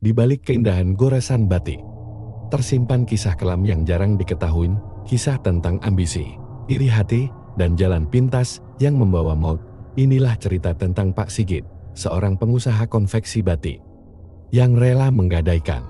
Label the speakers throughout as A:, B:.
A: di balik keindahan goresan batik, tersimpan kisah kelam yang jarang diketahui, kisah tentang ambisi, iri hati, dan jalan pintas yang membawa maut. Inilah cerita tentang Pak Sigit, seorang pengusaha konveksi batik yang rela menggadaikan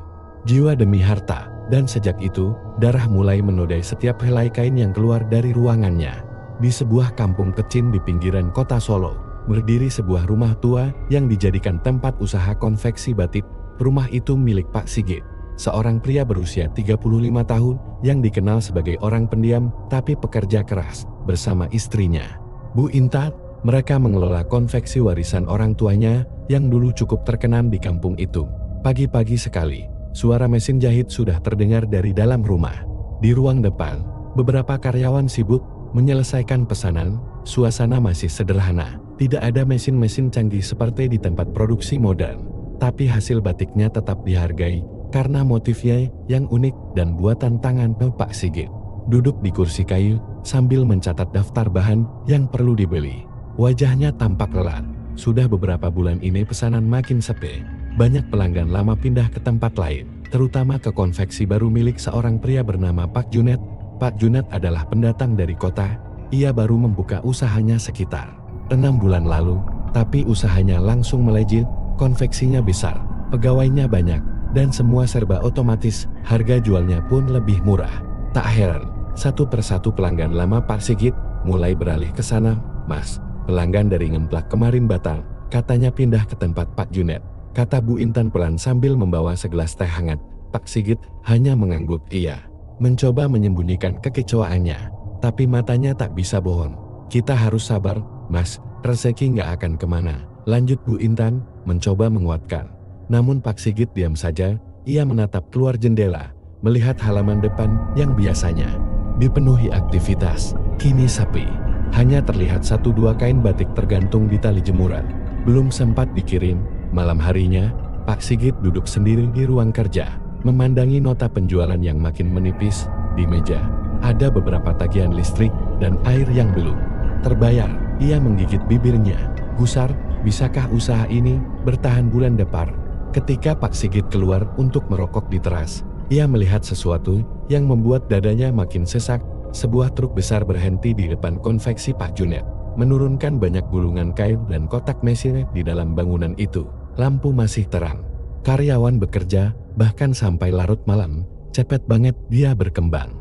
A: jiwa demi harta, dan sejak itu, darah mulai menodai setiap helai kain yang keluar dari ruangannya. Di sebuah kampung kecil di pinggiran kota Solo, berdiri sebuah rumah tua yang dijadikan tempat usaha konveksi batik. Rumah itu milik Pak Sigit, seorang pria berusia 35 tahun yang dikenal sebagai orang pendiam tapi pekerja keras. Bersama istrinya, Bu Intan, mereka mengelola konveksi warisan orang tuanya yang dulu cukup terkenal di kampung itu. Pagi-pagi sekali, suara mesin jahit sudah terdengar dari dalam rumah. Di ruang depan, beberapa karyawan sibuk menyelesaikan pesanan. Suasana masih sederhana, tidak ada mesin-mesin canggih seperti di tempat produksi modern. Tapi hasil batiknya tetap dihargai karena motifnya yang unik dan buatan tangan Pak Sigit. Duduk di kursi kayu sambil mencatat daftar bahan yang perlu dibeli. Wajahnya tampak lelah. Sudah beberapa bulan ini pesanan makin sepi. Banyak pelanggan lama pindah ke tempat lain, terutama ke konveksi baru milik seorang pria bernama Pak Junet. Pak Junet adalah pendatang dari kota. Ia baru membuka usahanya sekitar 6 bulan lalu, tapi usahanya langsung melejit. Konveksinya besar, pegawainya banyak, dan semua serba otomatis. Harga jualnya pun lebih murah. Tak heran, satu persatu pelanggan lama Pak Sigit mulai beralih ke sana. "Mas, pelanggan dari Ngemplak kemarin batal, katanya pindah ke tempat Pak Junet," kata Bu Intan pelan sambil membawa segelas teh hangat. Pak Sigit hanya mengangguk. Ia mencoba menyembunyikan kekecewaannya, tapi matanya tak bisa bohong. "Kita harus sabar, Mas, rezeki nggak akan kemana," lanjut Bu Intan, mencoba menguatkan. Namun Pak Sigit diam saja. Ia menatap keluar jendela, melihat halaman depan yang biasanya dipenuhi aktivitas, kini sepi. Hanya terlihat 1-2 kain batik tergantung di tali jemuran, belum sempat dikirim. Malam harinya, Pak Sigit duduk sendiri di ruang kerja, memandangi nota penjualan yang makin menipis. Di meja, ada beberapa tagihan listrik dan air yang belum terbayar. Ia menggigit bibirnya. Gusar, bisakah usaha ini bertahan bulan depan? Ketika Pak Sigit keluar untuk merokok di teras, ia melihat sesuatu yang membuat dadanya makin sesak. Sebuah truk besar berhenti di depan konveksi Pak Junet, menurunkan banyak gulungan kain dan kotak mesin di dalam bangunan itu. Lampu masih terang. Karyawan bekerja, bahkan sampai larut malam. Cepet banget dia berkembang,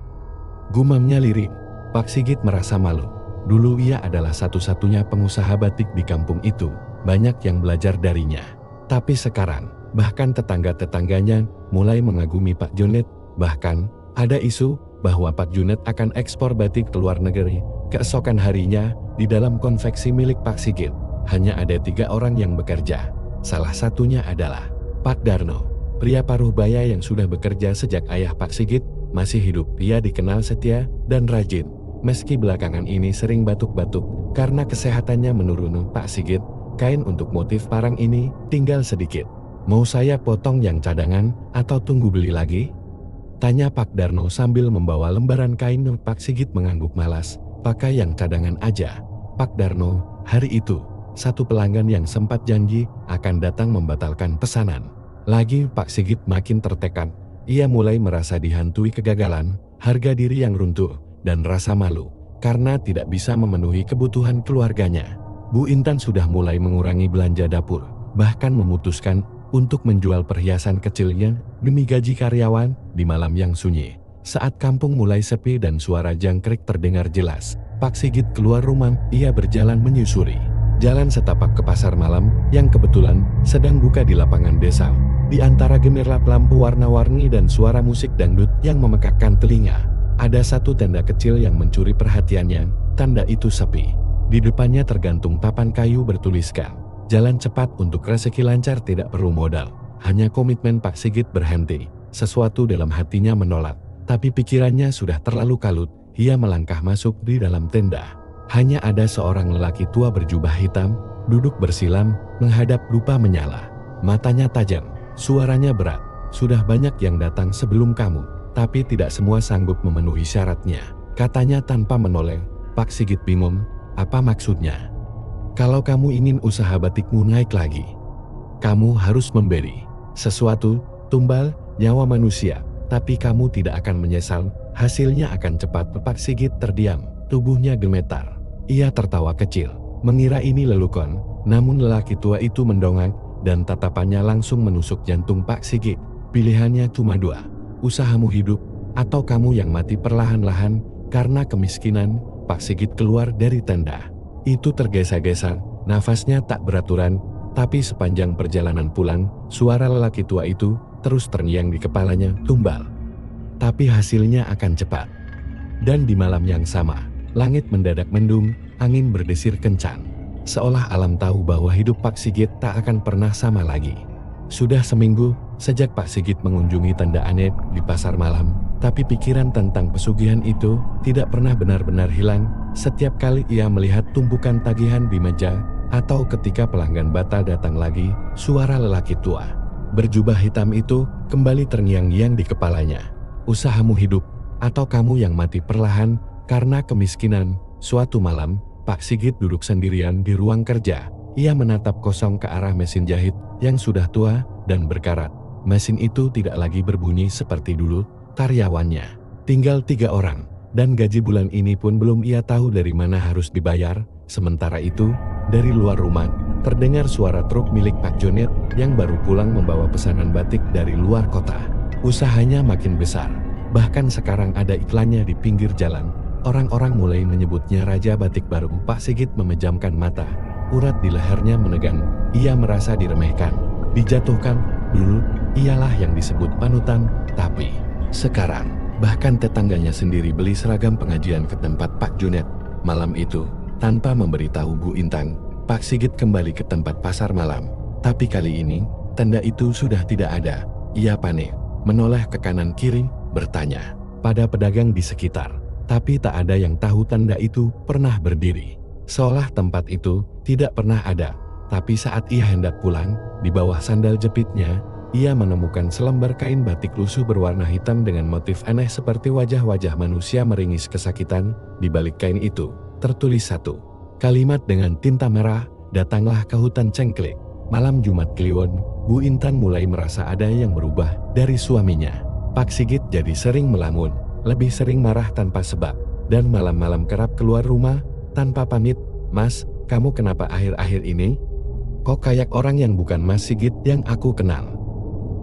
A: gumamnya lirih. Pak Sigit merasa malu. Dulu ia adalah satu-satunya pengusaha batik di kampung itu. Banyak yang belajar darinya. Tapi sekarang, bahkan tetangga-tetangganya mulai mengagumi Pak Junet. Bahkan, ada isu bahwa Pak Junet akan ekspor batik ke luar negeri. Keesokan harinya, di dalam konveksi milik Pak Sigit, hanya ada 3 orang yang bekerja. Salah satunya adalah Pak Darno, pria paruh baya yang sudah bekerja sejak ayah Pak Sigit masih hidup. Ia dikenal setia dan rajin. Meski belakangan ini sering batuk-batuk karena kesehatannya menurun. Pak Sigit, kain untuk motif parang ini tinggal sedikit. Mau saya potong yang cadangan atau tunggu beli lagi? Tanya Pak Darno sambil membawa lembaran kain. Pak Sigit mengangguk malas. Pakai yang cadangan aja, Pak Darno. Hari itu, satu pelanggan yang sempat janji akan datang membatalkan pesanan. Lagi Pak Sigit makin tertekan. Ia mulai merasa dihantui kegagalan, harga diri yang runtuh, dan rasa malu karena tidak bisa memenuhi kebutuhan keluarganya. Bu Intan sudah mulai mengurangi belanja dapur, bahkan memutuskan untuk menjual perhiasan kecilnya demi gaji karyawan. Di malam yang sunyi, saat kampung mulai sepi dan suara jangkrik terdengar jelas, Pak Sigit keluar rumah. Ia berjalan menyusuri jalan setapak ke pasar malam yang kebetulan sedang buka di lapangan desa. Di antara gemerlap lampu warna-warni dan suara musik dangdut yang memekakkan telinga, ada satu tenda kecil yang mencuri perhatiannya. Tenda itu sepi. Di depannya tergantung papan kayu bertuliskan, "Jalan cepat untuk rezeki lancar, tidak perlu modal, hanya komitmen." Pak Sigit berhenti. Sesuatu dalam hatinya menolak, tapi pikirannya sudah terlalu kalut. Ia melangkah masuk di dalam tenda. Hanya ada seorang lelaki tua berjubah hitam, duduk bersilam, menghadap dupa menyala. Matanya tajam, suaranya berat. "Sudah banyak yang datang sebelum kamu, tapi tidak semua sanggup memenuhi syaratnya," katanya tanpa menoleh. Pak Sigit bingung, apa maksudnya? "Kalau kamu ingin usaha batikmu naik lagi, kamu harus memberi sesuatu, tumbal, nyawa manusia. Tapi kamu tidak akan menyesal, hasilnya akan cepat. Pak Sigit terdiam, tubuhnya gemetar. Ia tertawa kecil, mengira ini lelucon, namun lelaki tua itu mendongak, dan tatapannya langsung menusuk jantung Pak Sigit. Pilihannya cuma dua, usahamu hidup, atau kamu yang mati perlahan-lahan, karena kemiskinan. Pak Sigit keluar dari tenda. Itu tergesa-gesa, nafasnya tak beraturan, tapi sepanjang perjalanan pulang, suara lelaki tua itu terus terngiang di kepalanya, tumbal. Tapi hasilnya akan cepat. Dan di malam yang sama, langit mendadak mendung, angin berdesir kencang. Seolah alam tahu bahwa hidup Pak Sigit tak akan pernah sama lagi. Sudah seminggu, sejak Pak Sigit mengunjungi tenda aneh di pasar malam, tapi pikiran tentang pesugihan itu tidak pernah benar-benar hilang. Setiap kali ia melihat tumpukan tagihan di meja, atau ketika pelanggan batal datang lagi, suara lelaki tua berjubah hitam itu kembali terngiang-ngiang di kepalanya. Usahamu hidup, atau kamu yang mati perlahan karena kemiskinan. Suatu malam, Pak Sigit duduk sendirian di ruang kerja. Ia menatap kosong ke arah mesin jahit yang sudah tua dan berkarat. Mesin itu tidak lagi berbunyi seperti dulu. Karyawannya tinggal 3 orang, dan gaji bulan ini pun belum ia tahu dari mana harus dibayar. Sementara itu, dari luar rumah, terdengar suara truk milik Pak Jonet yang baru pulang membawa pesanan batik dari luar kota. Usahanya makin besar, bahkan sekarang ada iklannya di pinggir jalan. Orang-orang mulai menyebutnya Raja Batik Baru. Pak Sigit memejamkan mata, urat di lehernya menegang. Ia merasa diremehkan, dijatuhkan. Dulu, ialah yang disebut panutan, tapi sekarang, bahkan tetangganya sendiri beli seragam pengajian ke tempat Pak Jonet. Malam itu, tanpa memberitahu Bu Intang, Pak Sigit kembali ke tempat pasar malam. Tapi kali ini, tenda itu sudah tidak ada. Ia panik, menoleh ke kanan kiri, bertanya pada pedagang di sekitar. Tapi tak ada yang tahu tenda itu pernah berdiri. Seolah tempat itu tidak pernah ada. Tapi saat ia hendak pulang, di bawah sandal jepitnya, ia menemukan selembar kain batik lusuh berwarna hitam dengan motif aneh seperti wajah-wajah manusia meringis kesakitan. Di balik kain itu, tertulis satu kalimat dengan tinta merah, "Datanglah ke hutan cengklik." Malam Jumat Kliwon, Bu Intan mulai merasa ada yang berubah dari suaminya. Pak Sigit jadi sering melamun, lebih sering marah tanpa sebab, dan malam-malam kerap keluar rumah tanpa pamit. "Mas, kamu kenapa akhir-akhir ini? Kok kayak orang yang bukan Mas Sigit yang aku kenal?"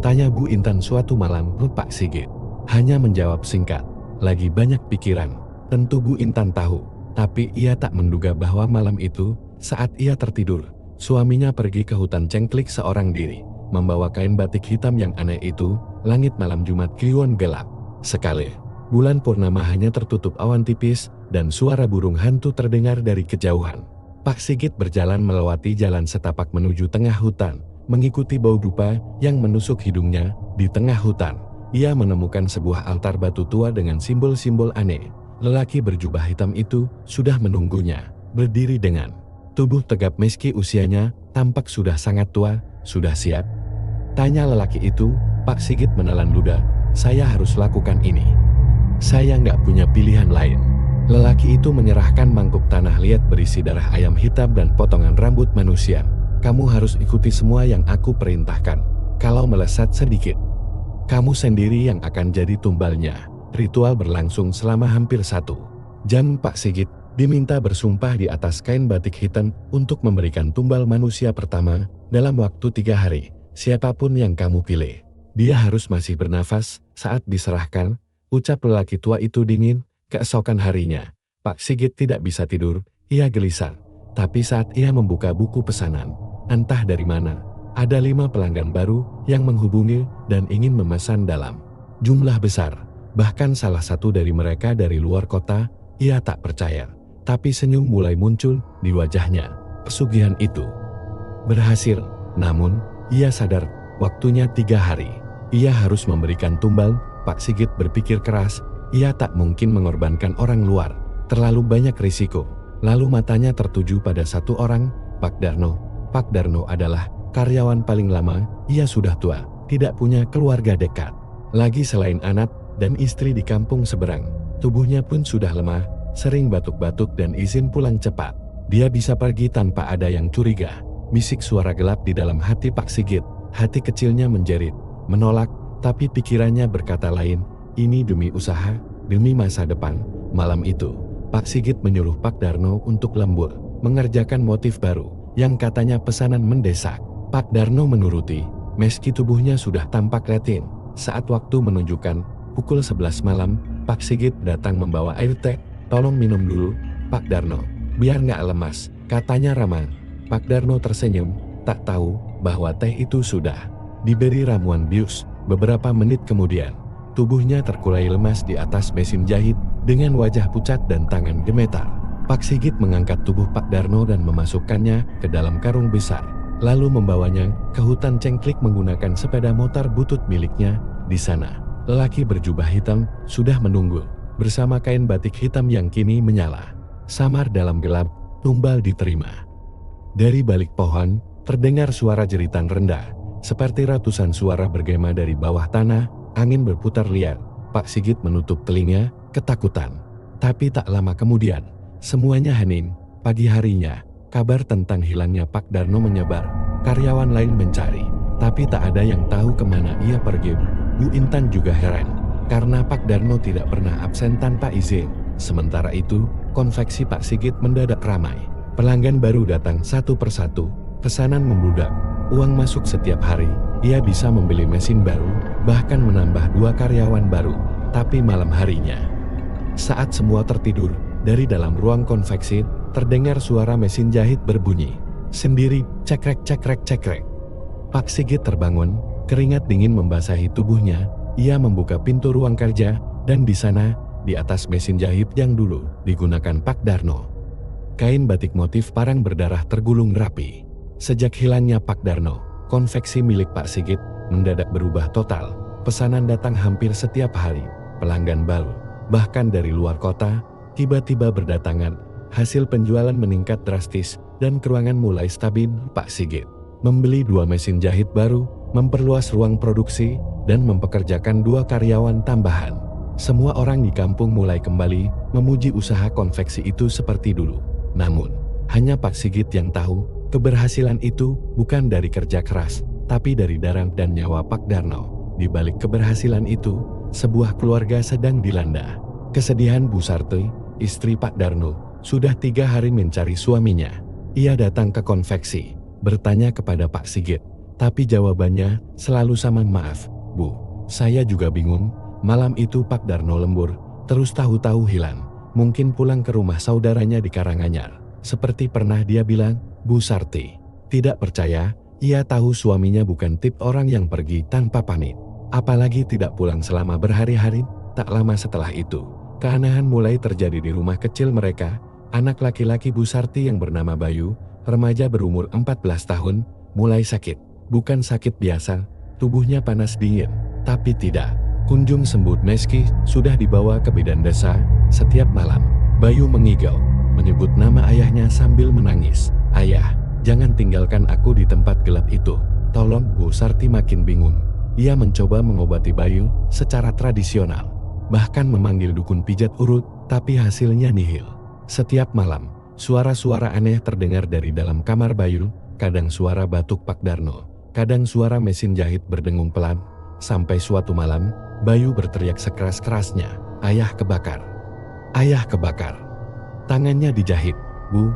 A: tanya Bu Intan suatu malam. Pak Sigit hanya menjawab singkat, "Lagi banyak pikiran." Tentu Bu Intan tahu, tapi ia tak menduga bahwa malam itu, saat ia tertidur, suaminya pergi ke hutan cengklik seorang diri, membawa kain batik hitam yang aneh itu. Langit malam Jumat Kliwon gelap sekali. Bulan purnama hanya tertutup awan tipis, dan suara burung hantu terdengar dari kejauhan. Pak Sigit berjalan melewati jalan setapak menuju tengah hutan, mengikuti bau dupa yang menusuk hidungnya. Di tengah hutan, ia menemukan sebuah altar batu tua dengan simbol-simbol aneh. Lelaki berjubah hitam itu sudah menunggunya, berdiri dengan tubuh tegap meski usianya tampak sudah sangat tua. "Sudah siap?" tanya lelaki itu. Pak Sigit menelan ludah, "Saya harus lakukan ini. Saya nggak punya pilihan lain." Lelaki itu menyerahkan mangkuk tanah liat berisi darah ayam hitam dan potongan rambut manusia. "Kamu harus ikuti semua yang aku perintahkan. Kalau melesat sedikit, kamu sendiri yang akan jadi tumbalnya." Ritual berlangsung selama hampir 1 jam. Pak Sigit diminta bersumpah di atas kain batik hitam untuk memberikan tumbal manusia pertama dalam waktu 3 hari. "Siapapun yang kamu pilih, dia harus masih bernafas saat diserahkan," ucap lelaki tua itu dingin. Keesokan harinya, Pak Sigit tidak bisa tidur. Ia gelisah. Tapi saat ia membuka buku pesanan, entah dari mana, ada 5 pelanggan baru yang menghubungi dan ingin memesan dalam jumlah besar. Bahkan salah satu dari mereka dari luar kota. Ia tak percaya, tapi senyum mulai muncul di wajahnya. Pesugihan itu berhasil, namun ia sadar waktunya 3 hari. Ia harus memberikan tumbal. Pak Sigit berpikir keras, ia tak mungkin mengorbankan orang luar, terlalu banyak risiko. Lalu matanya tertuju pada satu orang, Pak Darno. Pak Darno adalah karyawan paling lama. Ia sudah tua, tidak punya keluarga dekat lagi selain anak dan istri di kampung seberang. Tubuhnya pun sudah lemah, sering batuk-batuk dan izin pulang cepat. Dia bisa pergi tanpa ada yang curiga. Bisik suara gelap di dalam hati Pak Sigit. Hati kecilnya menjerit, menolak, tapi pikirannya berkata lain, ini demi usaha, demi masa depan. Malam itu, Pak Sigit menyuruh Pak Darno untuk lembur, mengerjakan motif baru, yang katanya pesanan mendesak. Pak Darno menuruti, meski tubuhnya sudah tampak letin. Saat waktu menunjukkan pukul 11 malam, Pak Sigit datang membawa air teh. Tolong minum dulu, Pak Darno, biar nggak lemas, katanya ramah. Pak Darno tersenyum, tak tahu bahwa teh itu sudah diberi ramuan bius. Beberapa menit kemudian, tubuhnya terkulai lemas di atas mesin jahit dengan wajah pucat dan tangan gemetar. Pak Sigit mengangkat tubuh Pak Darno dan memasukkannya ke dalam karung besar, lalu membawanya ke hutan cengklik menggunakan sepeda motor butut miliknya. Di sana, lelaki berjubah hitam sudah menunggu, bersama kain batik hitam yang kini menyala. Samar dalam gelap, tumbal diterima. Dari balik pohon, terdengar suara jeritan rendah, seperti ratusan suara bergema dari bawah tanah. Angin berputar liar. Pak Sigit menutup telinga, ketakutan. Tapi tak lama kemudian, semuanya hening. Pagi harinya, kabar tentang hilangnya Pak Darno menyebar. Karyawan lain mencari, tapi tak ada yang tahu kemana ia pergi. Bu Intan juga heran, karena Pak Darno tidak pernah absen tanpa izin. Sementara itu, konveksi Pak Sigit mendadak ramai. Pelanggan baru datang satu persatu, pesanan membludak. Uang masuk setiap hari, ia bisa membeli mesin baru, bahkan menambah 2 karyawan baru. Tapi malam harinya, saat semua tertidur, dari dalam ruang konveksi, terdengar suara mesin jahit berbunyi sendiri, cekrek cekrek cekrek. Pak Sigit terbangun, keringat dingin membasahi tubuhnya. Ia membuka pintu ruang kerja, dan di sana, di atas mesin jahit yang dulu digunakan Pak Darno, kain batik motif parang berdarah tergulung rapi. Sejak hilangnya Pak Darno, konveksi milik Pak Sigit mendadak berubah total. Pesanan datang hampir setiap hari. Pelanggan baru, bahkan dari luar kota, tiba-tiba berdatangan. Hasil penjualan meningkat drastis, dan keuangan mulai stabil. Pak Sigit membeli 2 mesin jahit baru, memperluas ruang produksi, dan mempekerjakan 2 karyawan tambahan. Semua orang di kampung mulai kembali memuji usaha konveksi itu seperti dulu. Namun, hanya Pak Sigit yang tahu, keberhasilan itu bukan dari kerja keras, tapi dari darah dan nyawa Pak Darno. Di balik keberhasilan itu, sebuah keluarga sedang dilanda kesedihan. Bu Sarti, istri Pak Darno, sudah 3 hari mencari suaminya. Ia datang ke konveksi, bertanya kepada Pak Sigit, tapi jawabannya selalu sama, maaf, Bu, saya juga bingung. Malam itu Pak Darno lembur, terus tahu-tahu hilang. Mungkin pulang ke rumah saudaranya di Karanganyar, seperti pernah dia bilang. Bu Sarti tidak percaya. Ia tahu suaminya bukan tip orang yang pergi tanpa pamit, apalagi tidak pulang selama berhari-hari. Tak lama setelah itu, keanehan mulai terjadi di rumah kecil mereka. Anak laki-laki Bu Sarti yang bernama Bayu, remaja berumur 14 tahun, mulai sakit. Bukan sakit biasa, tubuhnya panas dingin, tapi tidak kunjung sembuh meski sudah dibawa ke bidan desa. Setiap malam, Bayu mengigau, menyebut nama ayahnya sambil menangis. Ayah, jangan tinggalkan aku di tempat gelap itu. Tolong. Bu Sarti makin bingung. Ia mencoba mengobati Bayu secara tradisional, bahkan memanggil dukun pijat urut, tapi hasilnya nihil. Setiap malam, suara-suara aneh terdengar dari dalam kamar Bayu, kadang suara batuk Pak Darno, kadang suara mesin jahit berdengung pelan. Sampai suatu malam, Bayu berteriak sekeras-kerasnya, "Ayah kebakar! Ayah kebakar!" Tangannya dijahit. Bu,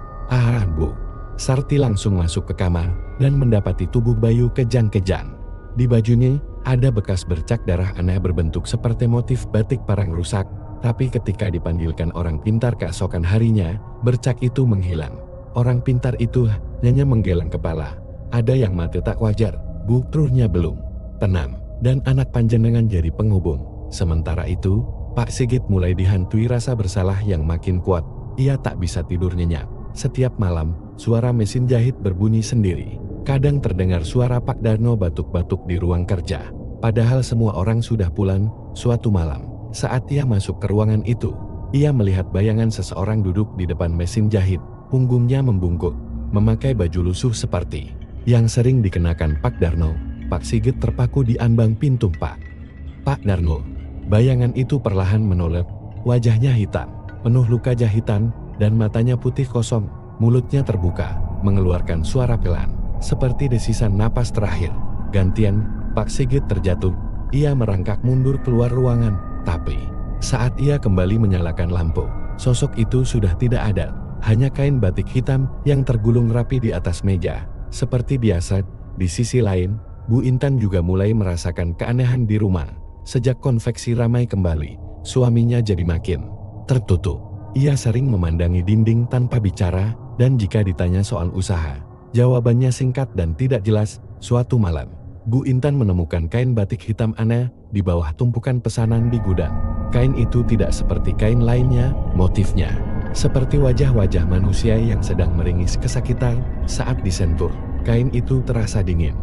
A: Bu. Sarti langsung masuk ke kamar dan mendapati tubuh Bayu kejang-kejang. Di bajunya ada bekas bercak darah aneh berbentuk seperti motif batik parang rusak, tapi ketika dipanggilkan orang pintar keesokan harinya, bercak itu menghilang. Orang pintar itu hanya menggeleng kepala. Ada yang mati tak wajar, Bu, truhnya belum tenang, dan anak panjenengan jadi penghubung. Sementara itu, Pak Sigit mulai dihantui rasa bersalah yang makin kuat. Ia tak bisa tidur nyenyak. Setiap malam, suara mesin jahit berbunyi sendiri. Kadang terdengar suara Pak Darno batuk-batuk di ruang kerja. Padahal semua orang sudah pulang. Suatu malam, saat ia masuk ke ruangan itu, ia melihat bayangan seseorang duduk di depan mesin jahit. Punggungnya membungkuk, memakai baju lusuh seperti yang sering dikenakan Pak Darno. Pak Sigit terpaku di ambang pintu. Pak Darno. Bayangan itu perlahan menoleh. Wajahnya hitam, penuh luka jahitan, dan matanya putih kosong. Mulutnya terbuka, mengeluarkan suara pelan, seperti desisan napas terakhir. Gantian, Pak Sigit terjatuh. Ia merangkak mundur keluar ruangan, tapi saat ia kembali menyalakan lampu, sosok itu sudah tidak ada. Hanya kain batik hitam yang tergulung rapi di atas meja. Seperti biasa, di sisi lain, Bu Intan juga mulai merasakan keanehan di rumah. Sejak konveksi ramai kembali, suaminya jadi makin tertutup. Ia sering memandangi dinding tanpa bicara, dan jika ditanya soal usaha, jawabannya singkat dan tidak jelas. Suatu malam, Bu Intan menemukan kain batik hitam aneh di bawah tumpukan pesanan di gudang. Kain itu tidak seperti kain lainnya, motifnya seperti wajah-wajah manusia yang sedang meringis kesakitan saat disentuh. Kain itu terasa dingin,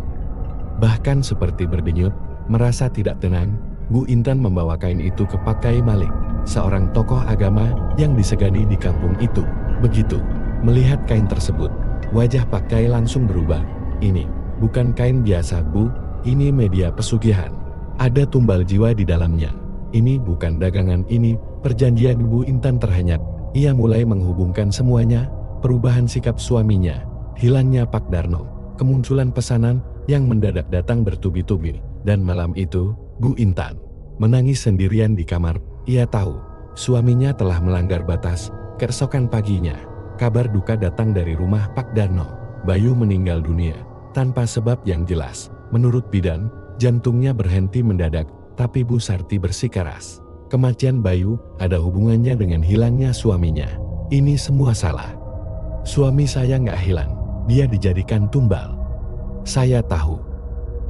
A: bahkan seperti berdenyut. Merasa tidak tenang, Bu Intan membawa kain itu ke Pak Kai Malik, seorang tokoh agama yang disegani di kampung itu. Begitu melihat kain tersebut, wajah Pak Kai langsung berubah. "Ini bukan kain biasa, Bu. Ini media pesugihan. Ada tumbal jiwa di dalamnya. Ini bukan dagangan, ini perjanjian." Bu Intan terhenyak. Ia mulai menghubungkan semuanya, perubahan sikap suaminya, hilangnya Pak Darno, kemunculan pesanan yang mendadak datang bertubi-tubi. Dan malam itu, Bu Intan menangis sendirian di kamar. Ia tahu suaminya telah melanggar batas. Keesokan paginya, kabar duka datang dari rumah Pak Darno. Bayu meninggal dunia tanpa sebab yang jelas. Menurut bidan, jantungnya berhenti mendadak, tapi Bu Sarti bersikeras. Kematian Bayu ada hubungannya dengan hilangnya suaminya. Ini semua salah. Suami saya nggak hilang, dia dijadikan tumbal. Saya tahu.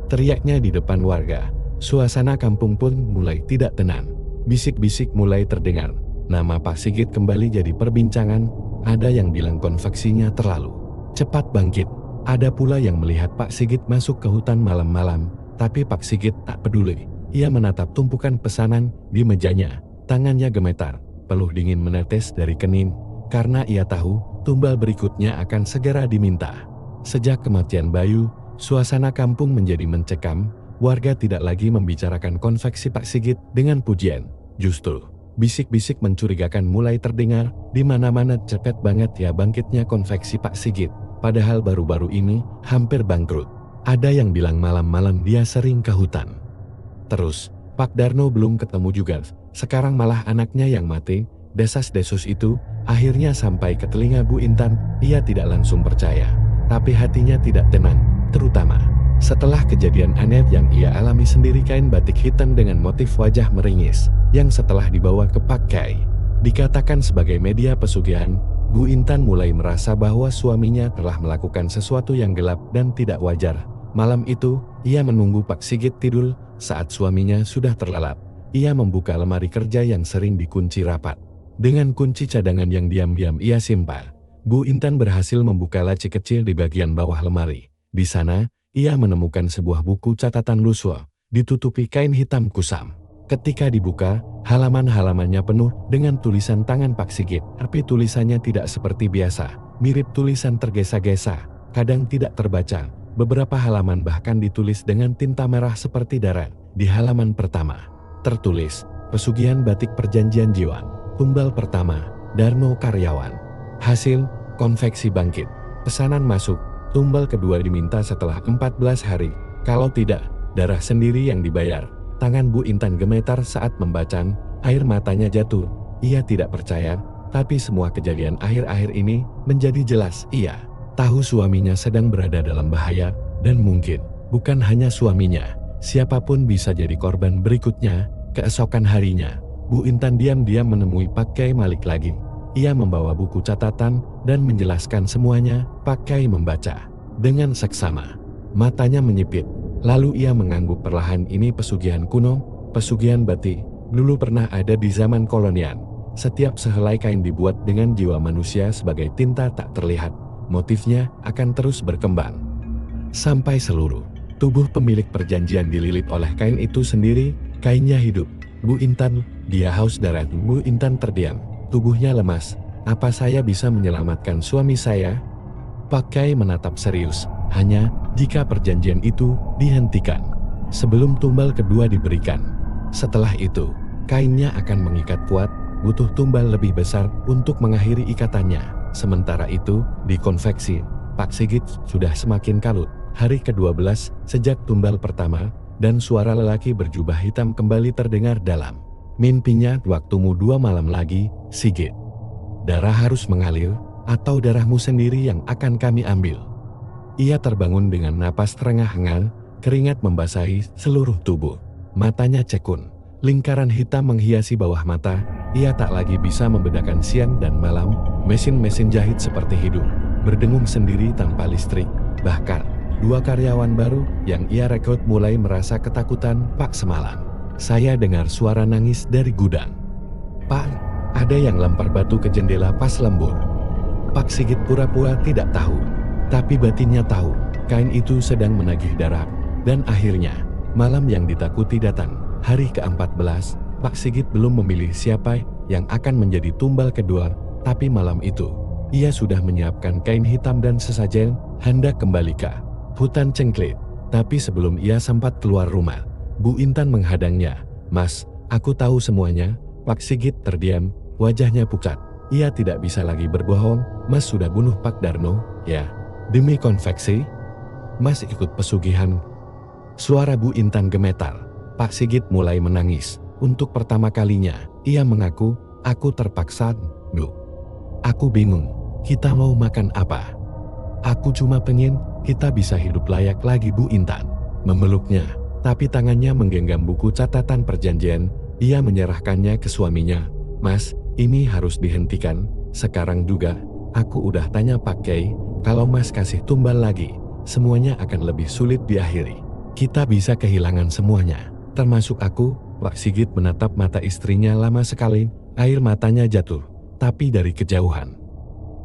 A: Teriaknya di depan warga. Suasana kampung pun mulai tidak tenang. Bisik-bisik mulai terdengar. Nama Pak Sigit kembali jadi perbincangan. Ada yang bilang konveksinya terlalu cepat bangkit. Ada pula yang melihat Pak Sigit masuk ke hutan malam-malam, tapi Pak Sigit tak peduli. Ia menatap tumpukan pesanan di mejanya. Tangannya gemetar, peluh dingin menetes dari kening, karena ia tahu tumbal berikutnya akan segera diminta. Sejak kematian Bayu, suasana kampung menjadi mencekam. Warga tidak lagi membicarakan konveksi Pak Sigit dengan pujian. Justru, bisik-bisik mencurigakan mulai terdengar. Di mana-mana. Cepet banget ya bangkitnya konveksi Pak Sigit. Padahal baru-baru ini hampir bangkrut. Ada yang bilang malam-malam dia sering ke hutan. Terus, Pak Darno belum ketemu juga. Sekarang malah anaknya yang mati. Desas-desus itu akhirnya sampai ke telinga Bu Intan. Ia tidak langsung percaya, tapi hatinya tidak tenang. Terutama setelah kejadian aneh yang ia alami sendiri, kain batik hitam dengan motif wajah meringis yang setelah dibawa ke Pak Kai dikatakan sebagai media pesugihan. Bu Intan mulai merasa bahwa suaminya telah melakukan sesuatu yang gelap dan tidak wajar. Malam itu, ia menunggu Pak Sigit tidur. Saat suaminya sudah terlelap, ia membuka lemari kerja yang sering dikunci rapat. Dengan kunci cadangan yang diam-diam ia simpan, Bu Intan berhasil membuka laci kecil di bagian bawah lemari. Di sana, ia menemukan sebuah buku catatan lusuh, ditutupi kain hitam kusam. Ketika dibuka, halaman-halamannya penuh dengan tulisan tangan Pak Sigit. Tapi tulisannya tidak seperti biasa, mirip tulisan tergesa-gesa, kadang tidak terbaca. Beberapa halaman bahkan ditulis dengan tinta merah seperti darah. Di halaman pertama, tertulis, pesugihan batik perjanjian jiwa. Tumbal pertama, Darno karyawan. Hasil, konveksi bangkit. Pesanan masuk. Tumbal kedua diminta setelah 14 hari. Kalau tidak, darah sendiri yang dibayar. Tangan Bu Intan gemetar saat membaca, air matanya jatuh. Ia tidak percaya, tapi semua kejadian akhir-akhir ini menjadi jelas. Ia tahu suaminya sedang berada dalam bahaya, dan mungkin bukan hanya suaminya, siapapun bisa jadi korban berikutnya. Keesokan harinya, Bu Intan diam-diam menemui Pak Kai Malik lagi. Ia membawa buku catatan dan menjelaskan semuanya. Pak Kai membaca dengan seksama, matanya menyipit. Lalu ia mengangguk perlahan. Ini pesugihan kuno, pesugihan batik, dulu pernah ada di zaman kolonial. Setiap sehelai kain dibuat dengan jiwa manusia sebagai tinta tak terlihat. Motifnya akan terus berkembang sampai seluruh tubuh pemilik perjanjian dililit oleh kain itu sendiri. Kainnya hidup. Bu Intan, dia haus darah. Bu Intan terdiam, tubuhnya lemas. Apa saya bisa menyelamatkan suami saya? Pak Kai menatap serius. Hanya jika perjanjian itu dihentikan sebelum tumbal kedua diberikan. Setelah itu, kainnya akan mengikat kuat. Butuh tumbal lebih besar untuk mengakhiri ikatannya. Sementara itu, di konveksi, Pak Sigit sudah semakin kalut. Hari ke-12 sejak tumbal pertama, dan suara lelaki berjubah hitam kembali terdengar dalam mimpinya. Waktumu 2 malam lagi, Sigit. Darah harus mengalir, atau darahmu sendiri yang akan kami ambil. Ia terbangun dengan napas terengah-engah, keringat membasahi seluruh tubuh. Matanya cekun, lingkaran hitam menghiasi bawah mata. Ia tak lagi bisa membedakan siang dan malam. Mesin-mesin jahit seperti hidup, berdengung sendiri tanpa listrik. Bahkan 2 karyawan baru yang ia rekrut mulai merasa ketakutan. Pak, semalam saya dengar suara nangis dari gudang. Pak, ada yang lempar batu ke jendela pas lembur. Pak Sigit pura-pura tidak tahu, tapi batinnya tahu. Kain itu sedang menagih darah. Dan akhirnya, malam yang ditakuti datang. Hari ke-14, Pak Sigit belum memilih siapa yang akan menjadi tumbal kedua, tapi malam itu, ia sudah menyiapkan kain hitam dan sesajen, hendak kembali ke hutan Cengklit. Tapi sebelum ia sempat keluar rumah, Bu Intan menghadangnya. Mas, aku tahu semuanya. Pak Sigit terdiam, wajahnya pucat. Ia tidak bisa lagi berbohong. Mas sudah bunuh Pak Darno, ya? Demi konveksi? Mas ikut pesugihan. Suara Bu Intan gemetar. Pak Sigit mulai menangis. Untuk pertama kalinya, ia mengaku, aku terpaksa, Bu. Aku bingung, kita mau makan apa? Aku cuma pengen kita bisa hidup layak lagi. Bu Intan memeluknya, tapi tangannya menggenggam buku catatan perjanjian. Ia menyerahkannya ke suaminya. Mas, ini harus dihentikan, sekarang juga. Aku udah tanya Pak Kiai, kalau Mas kasih tumbal lagi, semuanya akan lebih sulit diakhiri. Kita bisa kehilangan semuanya, termasuk aku. Pak Sigit menatap mata istrinya lama sekali, air matanya jatuh, tapi dari kejauhan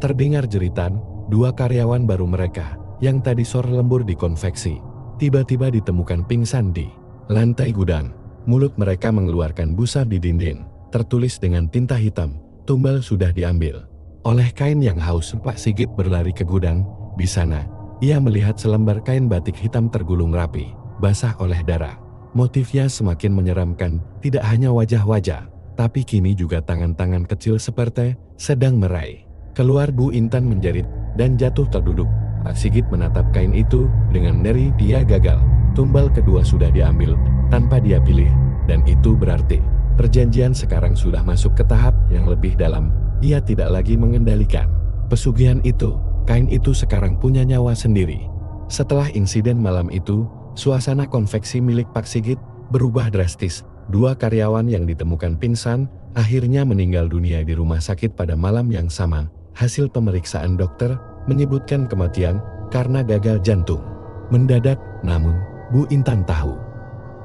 A: terdengar jeritan. 2 karyawan baru mereka, yang tadi sore lembur di konveksi, tiba-tiba ditemukan pingsan di lantai gudang. Mulut mereka mengeluarkan busa di dinding, tertulis dengan tinta hitam, tumbal sudah diambil. Oleh kain yang haus, Pak Sigit berlari ke gudang. Di sana, ia melihat selembar kain batik hitam tergulung rapi, basah oleh darah. Motifnya semakin menyeramkan, tidak hanya wajah-wajah, tapi kini juga tangan-tangan kecil seperti sedang meraih. Keluar. Bu Intan menjerit dan jatuh terduduk. Pak Sigit menatap kain itu dengan ngeri. Dia gagal. Tumbal kedua sudah diambil tanpa dia pilih, dan itu berarti perjanjian sekarang sudah masuk ke tahap yang lebih dalam. Ia tidak lagi mengendalikan pesugihan itu. Kain itu sekarang punya nyawa sendiri. Setelah insiden malam itu, suasana konveksi milik Pak Sigit berubah drastis. 2 karyawan yang ditemukan pingsan akhirnya meninggal dunia di rumah sakit pada malam yang sama. Hasil pemeriksaan dokter menyebutkan kematian karena gagal jantung mendadak. Namun, Bu Intan tahu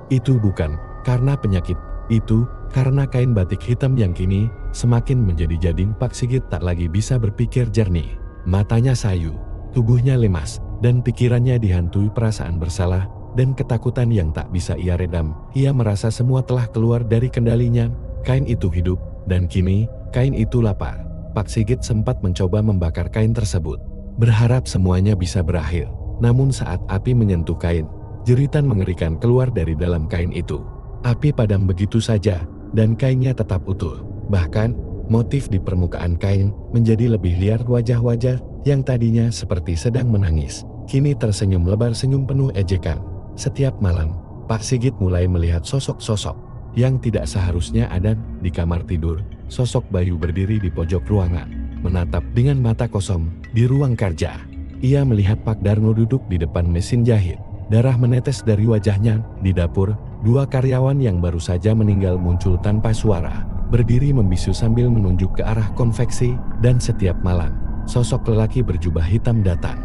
A: itu bukan karena penyakit, itu karena kain batik hitam yang kini semakin menjadi-jading. Pak Sigit tak lagi bisa berpikir jernih. Matanya sayu, tubuhnya lemas, dan pikirannya dihantui perasaan bersalah dan ketakutan yang tak bisa ia redam. Ia merasa semua telah keluar dari kendalinya. Kain itu hidup, dan kini kain itu lapar. Pak Sigit sempat mencoba membakar kain tersebut, berharap semuanya bisa berakhir. Namun saat api menyentuh kain, jeritan mengerikan keluar dari dalam kain itu. Api padam begitu saja, dan kainnya tetap utuh. Bahkan, motif di permukaan kain menjadi lebih liar. Wajah-wajah yang tadinya seperti sedang menangis, kini tersenyum lebar, senyum penuh ejekan. Setiap malam, Pak Sigit mulai melihat sosok-sosok yang tidak seharusnya ada di kamar tidur. Sosok Bayu berdiri di pojok ruangan, menatap dengan mata kosong di ruang kerja. Ia melihat Pak Darno duduk di depan mesin jahit. Darah menetes dari wajahnya. Di dapur, 2 karyawan yang baru saja meninggal muncul tanpa suara, berdiri membisu sambil menunjuk ke arah konveksi. Dan setiap malam, sosok lelaki berjubah hitam datang.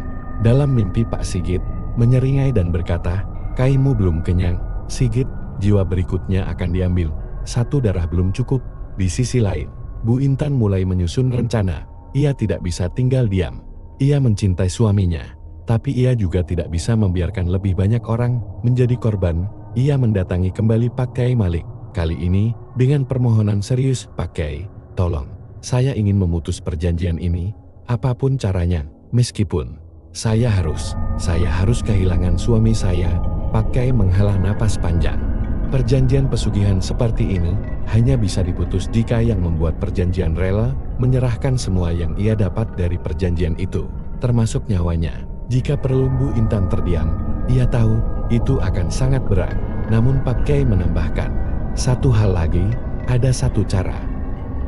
A: Dalam mimpi Pak Sigit menyeringai dan berkata, "Kaimu belum kenyang, Sigit, jiwa berikutnya akan diambil. 1 darah belum cukup." Di sisi lain, Bu Intan mulai menyusun rencana. Ia tidak bisa tinggal diam. Ia mencintai suaminya, tapi ia juga tidak bisa membiarkan lebih banyak orang menjadi korban. Ia mendatangi kembali Pak Kiai Malik. Kali ini dengan permohonan serius. "Pak Kiai, tolong, saya ingin memutus perjanjian ini, apapun caranya, meskipun saya harus kehilangan suami saya." Pak Kiai menghela napas panjang. Perjanjian pesugihan seperti ini hanya bisa diputus jika yang membuat perjanjian rela menyerahkan semua yang ia dapat dari perjanjian itu, termasuk nyawanya. Jika perlu Bu Intan terdiam, ia tahu itu akan sangat berat. Namun Pak Kiai menambahkan, satu hal lagi, ada satu cara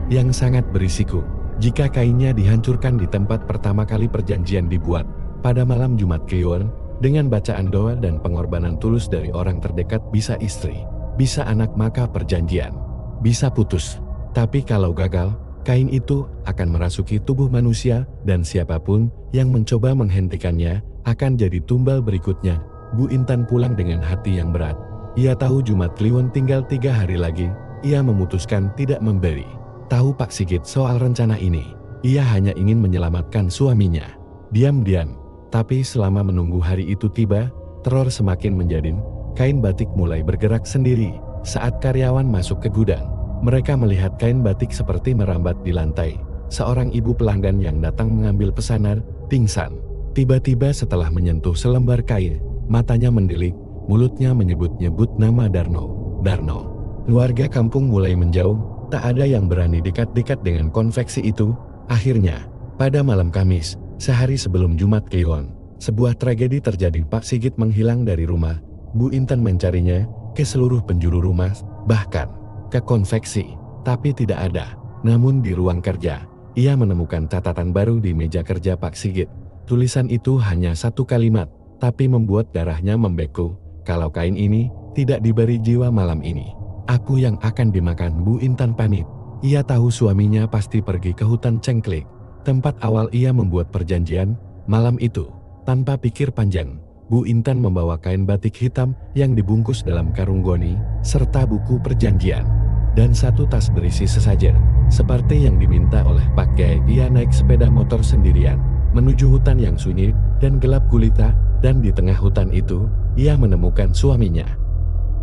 A: yang sangat berisiko. Jika kainnya dihancurkan di tempat pertama kali perjanjian dibuat, pada malam Jumat Kliwon, dengan bacaan doa dan pengorbanan tulus dari orang terdekat, bisa istri, bisa anak, maka perjanjian bisa putus. Tapi kalau gagal, kain itu akan merasuki tubuh manusia dan siapapun yang mencoba menghentikannya akan jadi tumbal berikutnya. Bu Intan pulang dengan hati yang berat. Ia tahu Jumat Kliwon tinggal 3 hari lagi. Ia memutuskan tidak memberi tahu Pak Sigit soal rencana ini. Ia hanya ingin menyelamatkan suaminya. Diam-diam, tapi selama menunggu hari itu tiba, teror semakin menjadi. Kain batik mulai bergerak sendiri. Saat karyawan masuk ke gudang, mereka melihat kain batik seperti merambat di lantai. Seorang ibu pelanggan yang datang mengambil pesanan, pingsan. Tiba-tiba setelah menyentuh selembar kain, matanya mendelik, mulutnya menyebut-nyebut nama Darno. Darno. Warga kampung mulai menjauh, tak ada yang berani dekat-dekat dengan konveksi itu. Akhirnya, pada malam Kamis, sehari sebelum Jumat Kliwon, sebuah tragedi terjadi. Pak Sigit menghilang dari rumah. Bu Intan mencarinya ke seluruh penjuru rumah, bahkan ke konveksi, tapi tidak ada. Namun di ruang kerja, ia menemukan catatan baru di meja kerja Pak Sigit. Tulisan itu hanya satu kalimat, tapi membuat darahnya membeku. Kalau kain ini tidak diberi jiwa malam ini, aku yang akan dimakan. Bu Intan panik. Ia tahu suaminya pasti pergi ke hutan Cengklik, tempat awal ia membuat perjanjian. Malam itu, tanpa pikir panjang, Bu Intan membawa kain batik hitam yang dibungkus dalam karung goni, serta buku perjanjian, dan satu tas berisi sesajen. Seperti yang diminta oleh Pak Kiai, ia naik sepeda motor sendirian, menuju hutan yang sunyi dan gelap gulita, dan di tengah hutan itu, ia menemukan suaminya.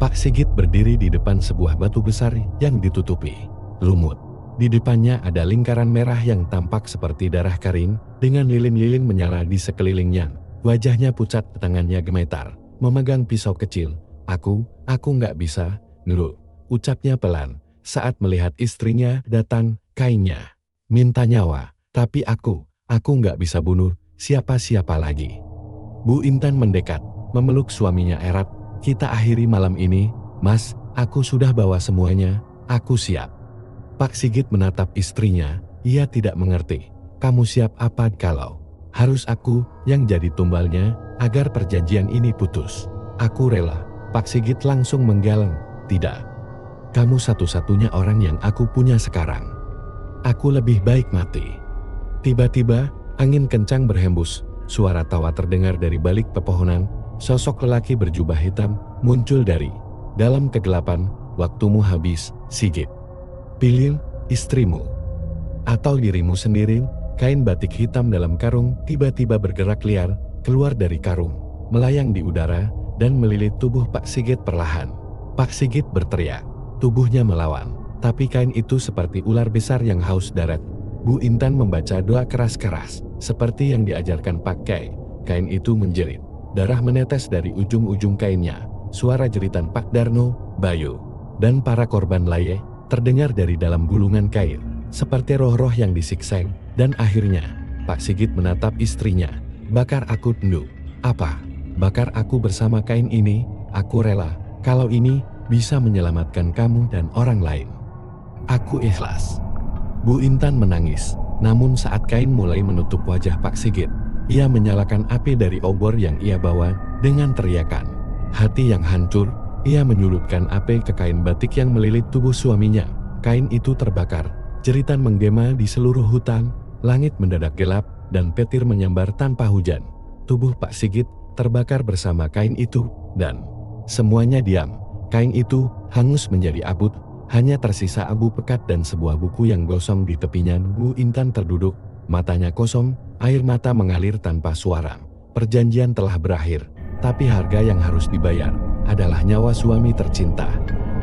A: Pak Sigit berdiri di depan sebuah batu besar yang ditutupi lumut. Di depannya ada lingkaran merah yang tampak seperti darah kering, dengan lilin-lilin menyala di sekelilingnya. Wajahnya pucat, tangannya gemetar, memegang pisau kecil. Aku nggak bisa, Nurul, ucapnya pelan, saat melihat istrinya datang. Kainnya minta nyawa, tapi aku nggak bisa bunuh siapa-siapa lagi. Bu Intan mendekat, memeluk suaminya erat. Kita akhiri malam ini, Mas, aku sudah bawa semuanya, aku siap. Pak Sigit menatap istrinya, ia tidak mengerti. Kamu siap apa kalau harus aku yang jadi tumbalnya agar perjanjian ini putus? Aku rela. Pak Sigit langsung menggeleng. Tidak. Kamu satu-satunya orang yang aku punya sekarang. Aku lebih baik mati. Tiba-tiba, angin kencang berhembus. Suara tawa terdengar dari balik pepohonan. Sosok lelaki berjubah hitam muncul dari dalam kegelapan. Waktumu habis, Sigit. Pilih istrimu atau dirimu sendiri. Kain batik hitam dalam karung tiba-tiba bergerak liar, keluar dari karung, melayang di udara, dan melilit tubuh Pak Sigit perlahan. Pak Sigit berteriak, tubuhnya melawan, tapi kain itu seperti ular besar yang haus darah. Bu Intan membaca doa keras-keras, seperti yang diajarkan Pak Kiai. Kain itu menjerit, darah menetes dari ujung-ujung kainnya. Suara jeritan Pak Darno, Bayu, dan para korban lain terdengar dari dalam gulungan kain, seperti roh-roh yang disiksa. Dan akhirnya, Pak Sigit menatap istrinya. Bakar aku, Ndu. Apa? Bakar aku bersama kain ini? Aku rela, kalau ini bisa menyelamatkan kamu dan orang lain. Aku ikhlas. Bu Intan menangis, namun saat kain mulai menutup wajah Pak Sigit, ia menyalakan api dari obor yang ia bawa dengan teriakan. Hati yang hancur, ia menyulutkan api ke kain batik yang melilit tubuh suaminya. Kain itu terbakar, jeritan menggema di seluruh hutan. Langit mendadak gelap, dan petir menyambar tanpa hujan. Tubuh Pak Sigit terbakar bersama kain itu, dan semuanya diam. Kain itu hangus menjadi abu, hanya tersisa abu pekat dan sebuah buku yang gosong di tepinya. Bu Intan terduduk, matanya kosong, air mata mengalir tanpa suara. Perjanjian telah berakhir, tapi harga yang harus dibayar adalah nyawa suami tercinta.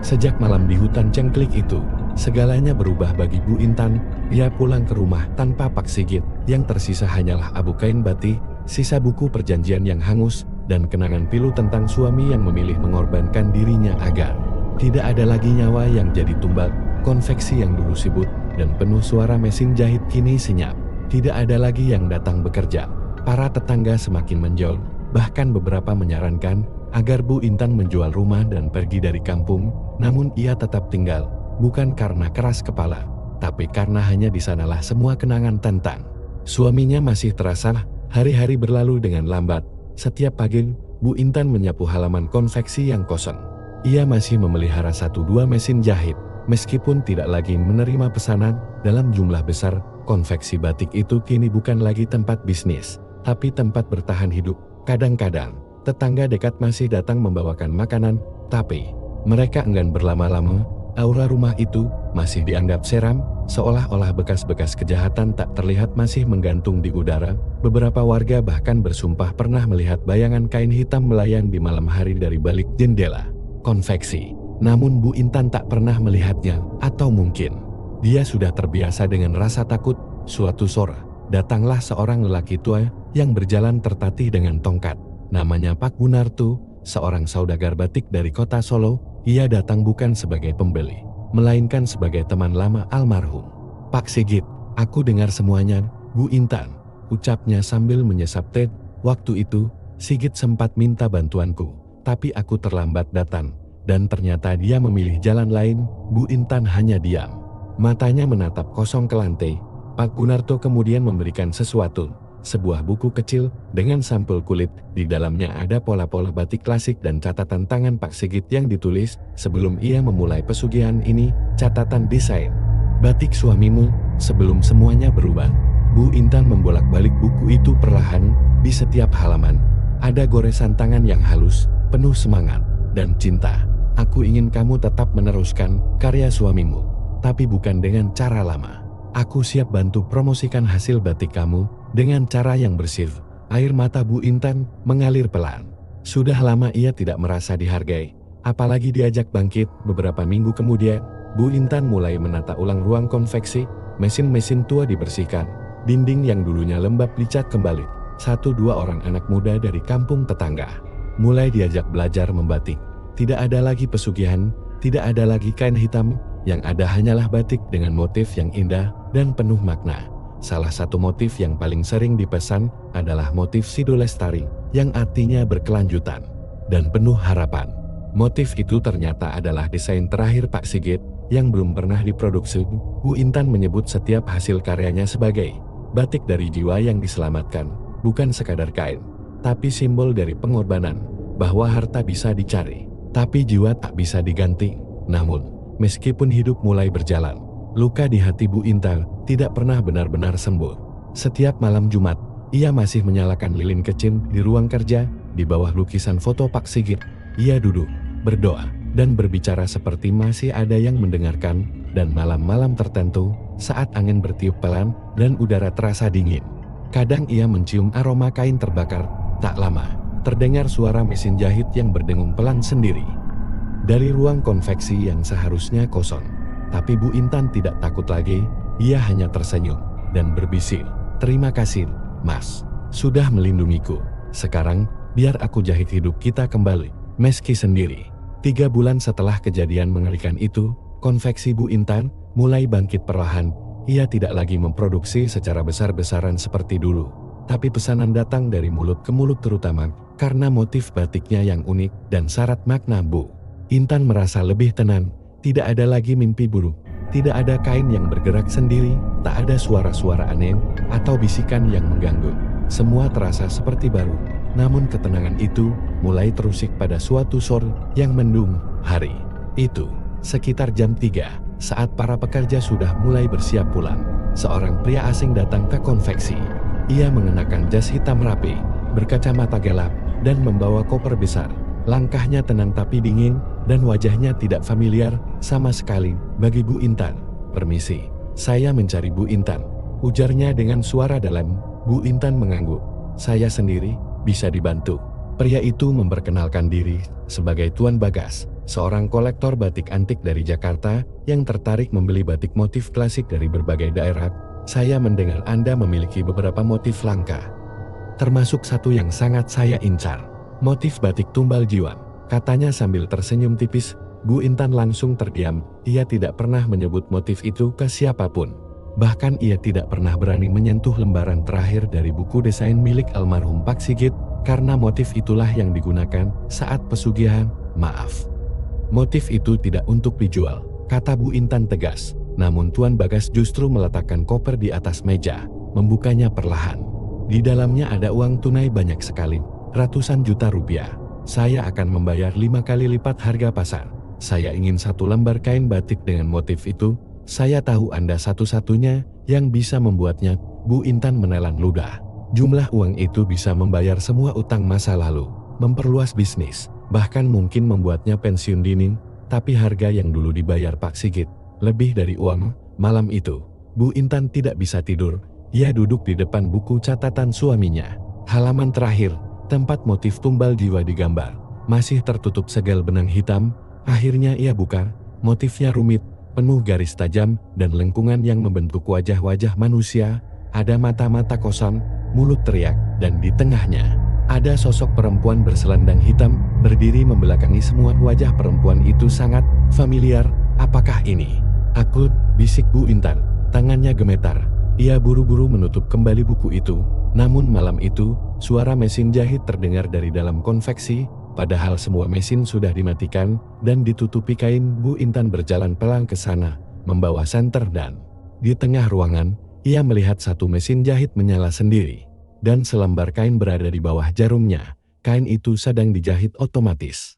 A: Sejak malam di hutan Cengklik itu, segalanya berubah bagi Bu Intan. Ia pulang ke rumah tanpa Pak Sigit, yang tersisa hanyalah abu kain batik, sisa buku perjanjian yang hangus, dan kenangan pilu tentang suami yang memilih mengorbankan dirinya agar tidak ada lagi nyawa yang jadi tumbal. Konveksi yang dulu sibuk dan penuh suara mesin jahit kini senyap. Tidak ada lagi yang datang bekerja. Para tetangga semakin menjauh, bahkan beberapa menyarankan agar Bu Intan menjual rumah dan pergi dari kampung, namun ia tetap tinggal, bukan karena keras kepala, tapi karena hanya di sanalah semua kenangan tentang suaminya masih terasa. Hari-hari berlalu dengan lambat. Setiap pagi, Bu Intan menyapu halaman konveksi yang kosong. Ia masih memelihara 1-2 mesin jahit, meskipun tidak lagi menerima pesanan dalam jumlah besar. Konveksi batik itu kini bukan lagi tempat bisnis, tapi tempat bertahan hidup. Kadang-kadang, tetangga dekat masih datang membawakan makanan, tapi mereka enggan berlama-lama. Aura rumah itu masih dianggap seram, seolah-olah bekas-bekas kejahatan tak terlihat masih menggantung di udara. Beberapa warga bahkan bersumpah pernah melihat bayangan kain hitam melayang di malam hari dari balik jendela konveksi. Namun Bu Intan tak pernah melihatnya, atau mungkin dia sudah terbiasa dengan rasa takut. Suatu sore, datanglah seorang lelaki tua yang berjalan tertatih dengan tongkat. Namanya Pak Gunarto, seorang saudagar batik dari kota Solo. Ia datang bukan sebagai pembeli, melainkan sebagai teman lama almarhum Pak Sigit. Aku dengar semuanya, Bu Intan, ucapnya sambil menyesap teh. Waktu itu, Sigit sempat minta bantuanku, tapi aku terlambat datang, dan ternyata dia memilih jalan lain. Bu Intan hanya diam. Matanya menatap kosong ke lantai. Pak Gunarto kemudian memberikan sesuatu. Sebuah buku kecil dengan sampul kulit. Di dalamnya ada pola-pola batik klasik dan catatan tangan Pak Sigit yang ditulis sebelum ia memulai pesugihan ini. Catatan desain batik suamimu sebelum semuanya berubah. Bu Intan membolak-balik buku itu perlahan. Di setiap halaman ada goresan tangan yang halus, penuh semangat dan cinta. Aku ingin kamu tetap meneruskan karya suamimu, tapi bukan dengan cara lama. Aku siap bantu promosikan hasil batik kamu dengan cara yang bersih. Air mata Bu Intan mengalir pelan. Sudah lama ia tidak merasa dihargai, apalagi diajak bangkit. Beberapa minggu kemudian, Bu Intan mulai menata ulang ruang konveksi. Mesin-mesin tua dibersihkan, dinding yang dulunya lembab dicat kembali. 1-2 orang anak muda dari kampung tetangga mulai diajak belajar membatik. Tidak ada lagi pesugihan, tidak ada lagi kain hitam, yang ada hanyalah batik dengan motif yang indah dan penuh makna. Salah satu motif yang paling sering dipesan adalah motif Sido Lestari, yang artinya berkelanjutan dan penuh harapan. Motif itu ternyata adalah desain terakhir Pak Sigit yang belum pernah diproduksi. Bu Intan menyebut setiap hasil karyanya sebagai batik dari jiwa yang diselamatkan, bukan sekadar kain, tapi simbol dari pengorbanan, bahwa harta bisa dicari, tapi jiwa tak bisa diganti. Namun, meskipun hidup mulai berjalan, luka di hati Bu Intan tidak pernah benar-benar sembuh. Setiap malam Jumat, ia masih menyalakan lilin kecil di ruang kerja. Di bawah lukisan foto Pak Sigit, ia duduk, berdoa, dan berbicara seperti masih ada yang mendengarkan. Dan malam-malam tertentu, saat angin bertiup pelan dan udara terasa dingin, kadang ia mencium aroma kain terbakar. Tak lama, terdengar suara mesin jahit yang berdengung pelan sendiri dari ruang konveksi yang seharusnya kosong. Tapi Bu Intan tidak takut lagi. Ia hanya tersenyum dan berbisik, "Terima kasih, Mas, sudah melindungiku. Sekarang, biar aku jahit hidup kita kembali." Meski sendiri, 3 bulan setelah kejadian mengerikan itu, konveksi Bu Intan mulai bangkit perlahan. Ia tidak lagi memproduksi secara besar-besaran seperti dulu, tapi pesanan datang dari mulut ke mulut, terutama karena motif batiknya yang unik dan syarat makna. Bu Intan merasa lebih tenang. Tidak ada lagi mimpi buruk, tidak ada kain yang bergerak sendiri, tak ada suara-suara aneh atau bisikan yang mengganggu. Semua terasa seperti baru. Namun ketenangan itu mulai terusik pada suatu sore yang mendung. Hari itu, sekitar jam 3, saat para pekerja sudah mulai bersiap pulang, seorang pria asing datang ke konveksi. Ia mengenakan jas hitam rapi, berkacamata gelap, dan membawa koper besar. Langkahnya tenang tapi dingin, dan wajahnya tidak familiar sama sekali bagi Bu Intan. "Permisi, saya mencari Bu Intan," ujarnya dengan suara dalam. Bu Intan mengangguk. "Saya sendiri, bisa dibantu?" Pria itu memperkenalkan diri sebagai Tuan Bagas, seorang kolektor batik antik dari Jakarta yang tertarik membeli batik motif klasik dari berbagai daerah. "Saya mendengar Anda memiliki beberapa motif langka, termasuk satu yang sangat saya incar, motif batik tumbal jiwa," katanya sambil tersenyum tipis. Bu Intan langsung terdiam. Ia tidak pernah menyebut motif itu ke siapapun. Bahkan ia tidak pernah berani menyentuh lembaran terakhir dari buku desain milik almarhum Pak Sigit, karena motif itulah yang digunakan saat pesugihan. Maaf, motif itu tidak untuk dijual, kata Bu Intan tegas. Namun Tuan Bagas justru meletakkan koper di atas meja, membukanya perlahan. Di dalamnya ada uang tunai banyak sekali, ratusan juta rupiah. Saya akan membayar 5 kali lipat harga pasar. Saya ingin 1 lembar kain batik dengan motif itu. Saya tahu Anda satu-satunya yang bisa membuatnya. Bu Intan menelan ludah. Jumlah uang itu bisa membayar semua utang masa lalu, memperluas bisnis, bahkan mungkin membuatnya pensiun dini. Tapi harga yang dulu dibayar Pak Sigit lebih dari uang. Malam itu, Bu Intan tidak bisa tidur. Ia duduk di depan buku catatan suaminya. Halaman terakhir, tempat motif tumbal jiwa digambar, masih tertutup segel benang hitam. Akhirnya ia buka. Motifnya rumit, penuh garis tajam dan lengkungan yang membentuk wajah-wajah manusia. Ada mata-mata kosong, mulut teriak, dan di tengahnya ada sosok perempuan berselendang hitam berdiri membelakangi semua. Wajah perempuan itu sangat familiar. Apakah ini aku? Bisik Bu Intan. Tangannya gemetar. Ia buru-buru menutup kembali buku itu. Namun malam itu, suara mesin jahit terdengar dari dalam konveksi. Padahal semua mesin sudah dimatikan dan ditutupi kain. Bu Intan berjalan pelan ke sana, membawa senter, dan di tengah ruangan, ia melihat satu mesin jahit menyala sendiri. Dan selembar kain berada di bawah jarumnya. Kain itu sedang dijahit otomatis.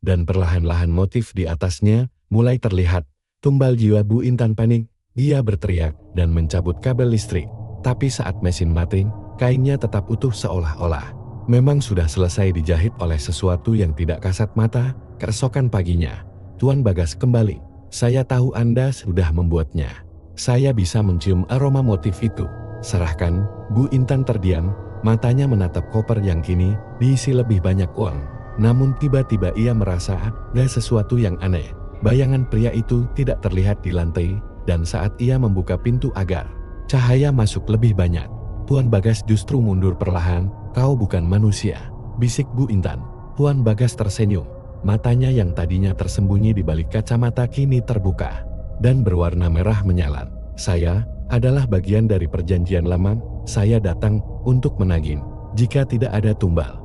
A: Dan perlahan-lahan motif di atasnya mulai terlihat. Tumbal jiwa. Bu Intan panik. Dia berteriak dan mencabut kabel listrik. Tapi saat mesin mati, kainnya tetap utuh seolah-olah memang sudah selesai dijahit oleh sesuatu yang tidak kasat mata. Keesokan paginya, Tuan Bagas kembali. Saya tahu Anda sudah membuatnya. Saya bisa mencium aroma motif itu. Serahkan. Bu Intan terdiam, matanya menatap koper yang kini diisi lebih banyak uang. Namun tiba-tiba ia merasa ada sesuatu yang aneh. Bayangan pria itu tidak terlihat di lantai, dan saat ia membuka pintu agar cahaya masuk lebih banyak, Tuan Bagas justru mundur perlahan. Kau bukan manusia, bisik Bu Intan. Tuan Bagas tersenyum. Matanya yang tadinya tersembunyi di balik kacamata kini terbuka dan berwarna merah menyala. Saya adalah bagian dari perjanjian lama. Saya datang untuk menagih. Jika tidak ada tumbal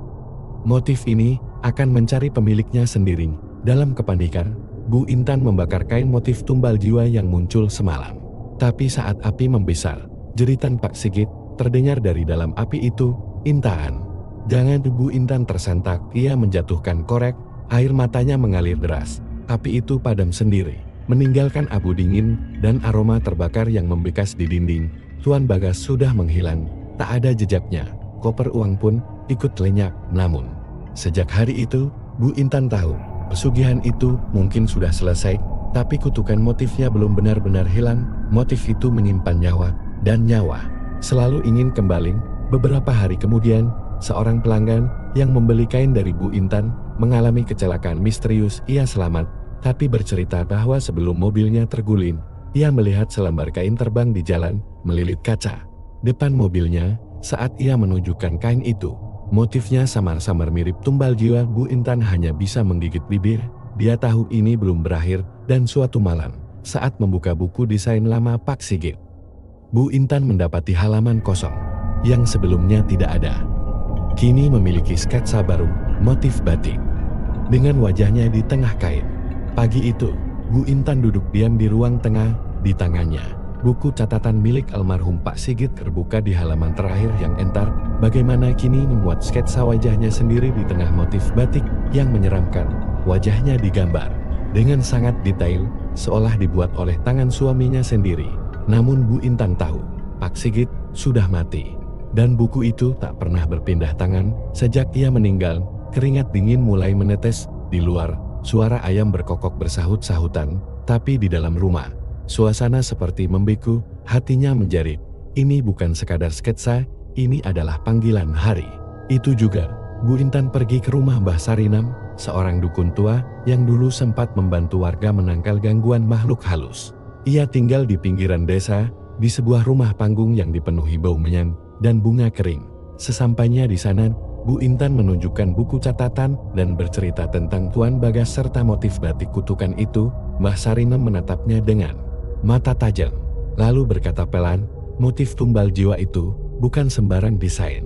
A: motif ini, akan mencari pemiliknya sendiri. Dalam kepanikan, Bu Intan membakar kain motif tumbal jiwa yang muncul semalam. Tapi saat api membesar, jeritan Pak Sigit terdengar dari dalam api itu. Intan, jangan! Bu Intan tersentak. Ia menjatuhkan korek. Air matanya mengalir deras. Api itu padam sendiri, meninggalkan abu dingin dan aroma terbakar yang membekas di dinding. Tuan Bagas sudah menghilang, tak ada jejaknya. Koper uang pun ikut lenyap. Namun, sejak hari itu, Bu Intan tahu pesugihan itu mungkin sudah selesai, tapi kutukan motifnya belum benar-benar hilang. Motif itu menyimpan nyawa, dan nyawa selalu ingin kembali. Beberapa hari kemudian, seorang pelanggan yang membeli kain dari Bu Intan mengalami kecelakaan misterius. Ia selamat, tapi bercerita bahwa sebelum mobilnya terguling, ia melihat selembar kain terbang di jalan, melilit kaca depan mobilnya. Saat ia menunjukkan kain itu, motifnya samar-samar mirip tumbal jiwa. Bu Intan hanya bisa menggigit bibir. Dia tahu ini belum berakhir, dan suatu malam, saat membuka buku desain lama Pak Sigit, Bu Intan mendapati halaman kosong yang sebelumnya tidak ada. Kini memiliki sketsa baru, motif batik, dengan wajahnya di tengah kain. Pagi itu, Bu Intan duduk diam di ruang tengah. Di tangannya, buku catatan milik almarhum Pak Sigit terbuka di halaman terakhir yang entar. Bagaimana kini membuat sketsa wajahnya sendiri di tengah motif batik yang menyeramkan. Wajahnya digambar dengan sangat detail, seolah dibuat oleh tangan suaminya sendiri. Namun Bu Intan tahu, Pak Sigit sudah mati. Dan buku itu tak pernah berpindah tangan. Sejak ia meninggal, keringat dingin mulai menetes. Di luar, suara ayam berkokok bersahut-sahutan. Tapi di dalam rumah, suasana seperti membeku. Hatinya menjerit. Ini bukan sekadar sketsa, ini adalah panggilan hari. Itu juga, Bu Intan pergi ke rumah Mbah Sarinam, seorang dukun tua yang dulu sempat membantu warga menangkal gangguan makhluk halus. Ia tinggal di pinggiran desa, di sebuah rumah panggung yang dipenuhi bau menyan dan bunga kering. Sesampainya di sana, Bu Intan menunjukkan buku catatan dan bercerita tentang Tuan Bagas serta motif batik kutukan itu. Mbah Sarinam menatapnya dengan mata tajam. lalu berkata pelan, motif tumbal jiwa itu bukan sembarang desain.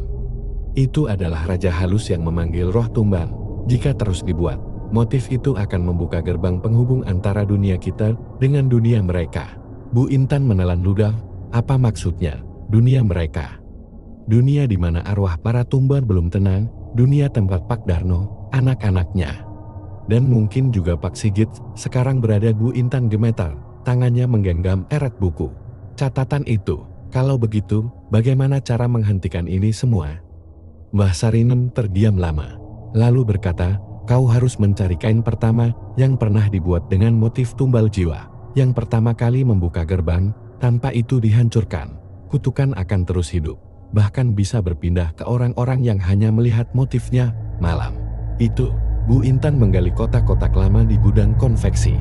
A: Itu adalah raja halus yang memanggil roh tumbal. Jika terus dibuat, motif itu akan membuka gerbang penghubung antara dunia kita dengan dunia mereka. Bu Intan menelan ludah, apa maksudnya, dunia mereka? Dunia di mana arwah para tumbal belum tenang, dunia tempat Pak Darno, anak-anaknya. Dan mungkin juga Pak Sigit, sekarang berada. Bu Intan gemetar, tangannya menggenggam eret buku. Catatan itu, kalau begitu, bagaimana cara menghentikan ini semua? Mbah Sarinem terdiam lama, lalu berkata, kau harus mencari kain pertama yang pernah dibuat dengan motif tumbal jiwa. Yang pertama kali membuka gerbang, tanpa itu dihancurkan, kutukan akan terus hidup. Bahkan bisa berpindah ke orang-orang yang hanya melihat motifnya malam. Itu, Bu Intan menggali kotak-kotak lama di gudang konveksi.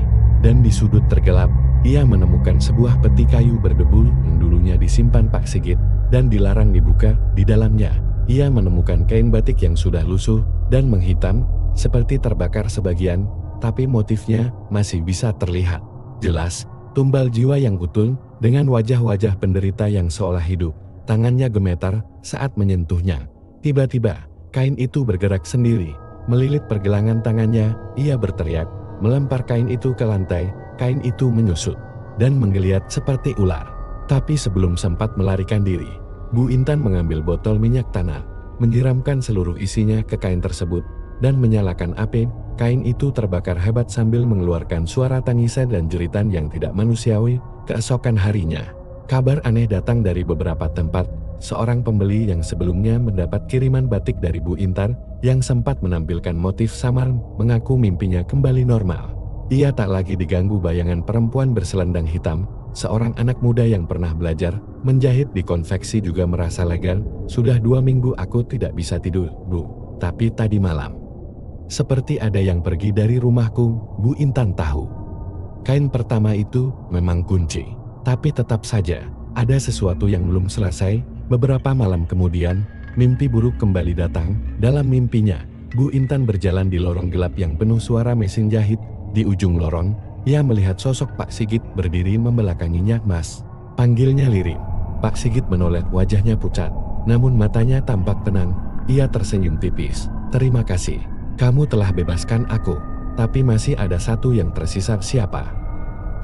A: Dan di sudut tergelap, ia menemukan sebuah peti kayu berdebu yang dulunya disimpan Pak Sigit dan dilarang dibuka. Di dalamnya, ia menemukan kain batik yang sudah lusuh dan menghitam, seperti terbakar sebagian, tapi motifnya masih bisa terlihat jelas. Tumbal jiwa yang utuh dengan wajah-wajah penderita yang seolah hidup. Tangannya gemetar saat menyentuhnya. Tiba-tiba, kain itu bergerak sendiri. Melilit pergelangan tangannya, ia berteriak, melempar kain itu ke lantai. Kain itu menyusut dan menggeliat seperti ular. Tapi sebelum sempat melarikan diri, Bu Intan mengambil botol minyak tanah, menyiramkan seluruh isinya ke kain tersebut, dan menyalakan api. Kain itu terbakar hebat sambil mengeluarkan suara tangisan dan jeritan yang tidak manusiawi. Keesokan harinya, kabar aneh datang dari beberapa tempat. Seorang pembeli yang sebelumnya mendapat kiriman batik dari Bu Intan yang sempat menampilkan motif samar mengaku mimpinya kembali normal. Ia tak lagi diganggu bayangan perempuan berselendang hitam. Seorang anak muda yang pernah belajar menjahit di konveksi juga merasa lega. Sudah 2 minggu aku tidak bisa tidur, Bu. Tapi tadi malam, seperti ada yang pergi dari rumahku. Bu Intan tahu kain pertama itu memang kunci. Tapi tetap saja, ada sesuatu yang belum selesai. Beberapa malam kemudian, mimpi buruk kembali datang. Dalam mimpinya, Bu Intan berjalan di lorong gelap yang penuh suara mesin jahit. Di ujung lorong, ia melihat sosok Pak Sigit berdiri membelakanginya. Mas, panggilnya lirih. Pak Sigit menoleh, wajahnya pucat, namun matanya tampak tenang. Ia tersenyum tipis. Terima kasih, kamu telah bebaskan aku. Tapi masih ada satu yang tersisa. Siapa?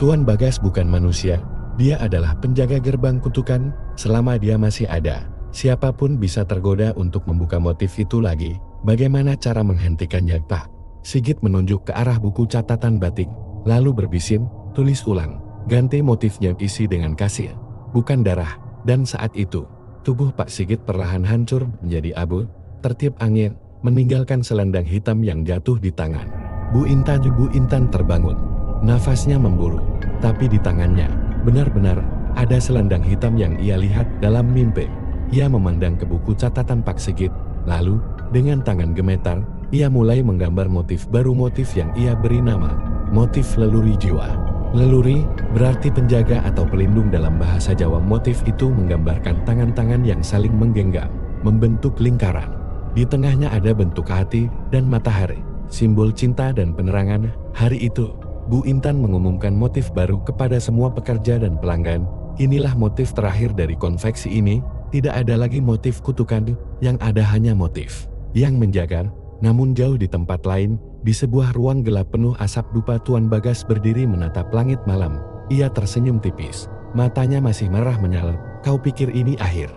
A: Tuan Bagas bukan manusia. Dia adalah penjaga gerbang kutukan. Selama dia masih ada, siapapun bisa tergoda untuk membuka motif itu lagi. Bagaimana cara menghentikannya, Pak? Sigit menunjuk ke arah buku catatan batik, lalu berbisin, tulis ulang, ganti motifnya, isi dengan kasih, bukan darah. Dan saat itu, tubuh Pak Sigit perlahan hancur menjadi abu, tertiup angin, meninggalkan selendang hitam yang jatuh di tangan. Bu Intan terbangun, nafasnya memburu, tapi di tangannya benar-benar ada selendang hitam yang ia lihat dalam mimpi. Ia memandang ke buku catatan Pak Sigit, lalu dengan tangan gemetar, ia mulai menggambar motif baru, motif yang ia beri nama, motif leluri jiwa. Leluri berarti penjaga atau pelindung dalam bahasa Jawa. Motif itu menggambarkan tangan-tangan yang saling menggenggam, membentuk lingkaran. Di tengahnya ada bentuk hati dan matahari, simbol cinta dan penerangan. Hari itu, Bu Intan mengumumkan motif baru kepada semua pekerja dan pelanggan. Inilah motif terakhir dari konveksi ini. Tidak ada lagi motif kutukan, yang ada hanya motif yang menjaga. Namun jauh di tempat lain, di sebuah ruang gelap penuh asap dupa, Tuan Bagas berdiri menatap langit malam. Ia tersenyum tipis, matanya masih merah menyala. Kau pikir ini akhir?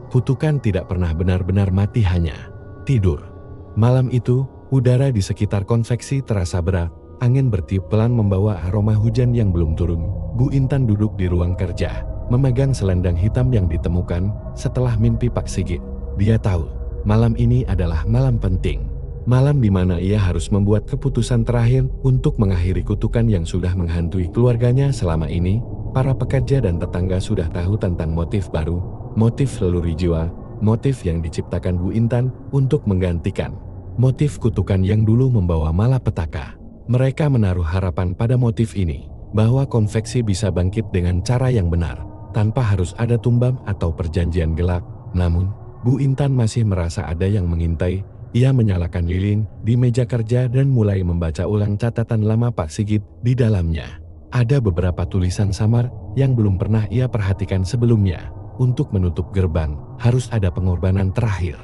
A: Kutukan tidak pernah benar-benar mati, hanya tidur. Malam itu, udara di sekitar konveksi terasa berat. Angin bertiup pelan membawa aroma hujan yang belum turun. Bu Intan duduk di ruang kerja, memegang selendang hitam yang ditemukan setelah mimpi Pak Sigit. Dia tahu, malam ini adalah malam penting. Malam di mana ia harus membuat keputusan terakhir untuk mengakhiri kutukan yang sudah menghantui keluarganya selama ini. Para pekerja dan tetangga sudah tahu tentang motif baru, motif leluri jiwa, motif yang diciptakan Bu Intan untuk menggantikan motif kutukan yang dulu membawa malapetaka. Mereka menaruh harapan pada motif ini, bahwa konveksi bisa bangkit dengan cara yang benar, tanpa harus ada tumbal atau perjanjian gelap. Namun, Bu Intan masih merasa ada yang mengintai. Ia menyalakan lilin di meja kerja dan mulai membaca ulang catatan lama Pak Sigit di dalamnya. Ada beberapa tulisan samar yang belum pernah ia perhatikan sebelumnya. Untuk menutup gerbang, harus ada pengorbanan terakhir.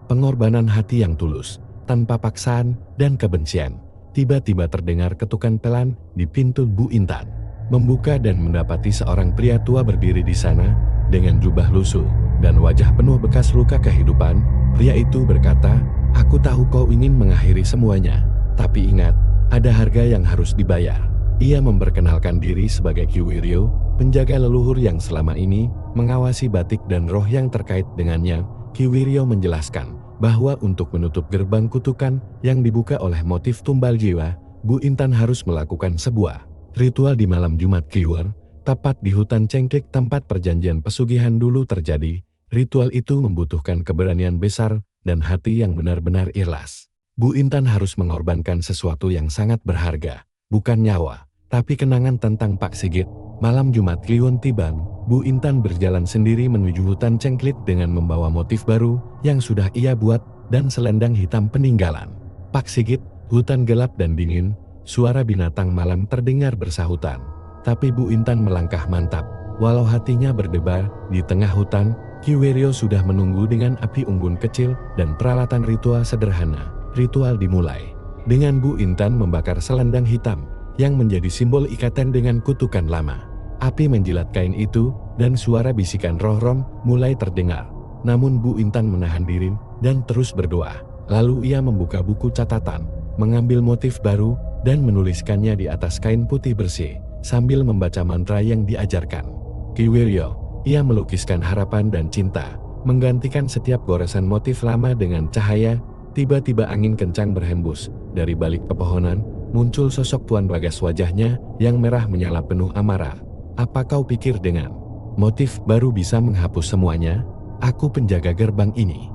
A: Pengorbanan hati yang tulus, tanpa paksaan dan kebencian. Tiba-tiba terdengar ketukan pelan di pintu Bu Intan. Membuka dan mendapati seorang pria tua berdiri di sana, dengan jubah lusuh dan wajah penuh bekas luka kehidupan. Pria itu berkata, "Aku tahu kau ingin mengakhiri semuanya, tapi ingat, ada harga yang harus dibayar." Ia memperkenalkan diri sebagai Ki Wiryo, penjaga leluhur yang selama ini mengawasi batik dan roh yang terkait dengannya. Ki Wiryo menjelaskan bahwa untuk menutup gerbang kutukan yang dibuka oleh motif tumbal jiwa, Bu Intan harus melakukan sebuah ritual di malam Jumat Kliwon, tepat di hutan Cengklik tempat perjanjian pesugihan dulu terjadi. Ritual itu membutuhkan keberanian besar dan hati yang benar-benar ikhlas. Bu Intan harus mengorbankan sesuatu yang sangat berharga, bukan nyawa, tapi kenangan tentang Pak Sigit. Malam Jumat Kliwon tiba, Bu Intan berjalan sendiri menuju hutan Cengklit dengan membawa motif baru yang sudah ia buat dan selendang hitam peninggalan Pak Sigit. Hutan gelap dan dingin, suara binatang malam terdengar bersahutan. Tapi Bu Intan melangkah mantap, walau hatinya berdebar. Di tengah hutan, Ki Wiryo sudah menunggu dengan api unggun kecil dan peralatan ritual sederhana. Ritual dimulai dengan Bu Intan membakar selendang hitam yang menjadi simbol ikatan dengan kutukan lama. Api menjilat kain itu, dan suara bisikan roh-roh mulai terdengar. Namun Bu Intan menahan diri dan terus berdoa. Lalu ia membuka buku catatan, mengambil motif baru, dan menuliskannya di atas kain putih bersih, sambil membaca mantra yang diajarkan Ki Wiryo. Ia melukiskan harapan dan cinta, menggantikan setiap goresan motif lama dengan cahaya. Tiba-tiba angin kencang berhembus. Dari balik pepohonan, muncul sosok Tuan Bagas, wajahnya yang merah menyala penuh amarah. "Apa kau pikir dengan motif baru bisa menghapus semuanya? Aku penjaga gerbang ini.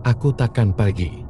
A: Aku takkan pergi."